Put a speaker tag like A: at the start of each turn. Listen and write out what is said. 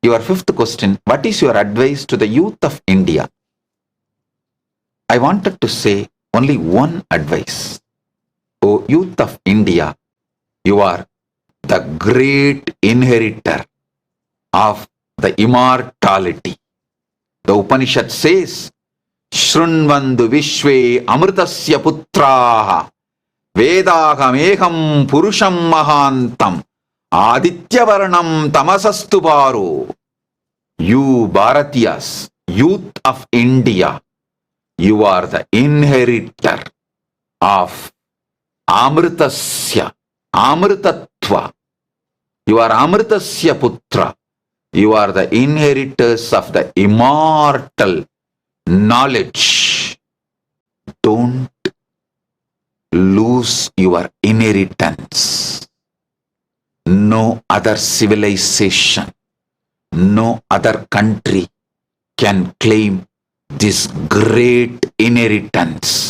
A: Your fifth question, what is your advice to the youth of India? I wanted to say only one advice. O youth of India, you are the great inheritor of the immortality. The Upanishad says, Shrunvandu Vishwe Amritasya Putraha Vedahameham Purusham Mahantam Adityavarnam Tamasastu Paro. You Bharatiyas, youth of India, you are the inheritor of Amritasya, Amritatva. You are Amritasya Putra. You are the inheritors of the immortal knowledge. Don't lose your inheritance. No other civilization, no other country can claim this great inheritance.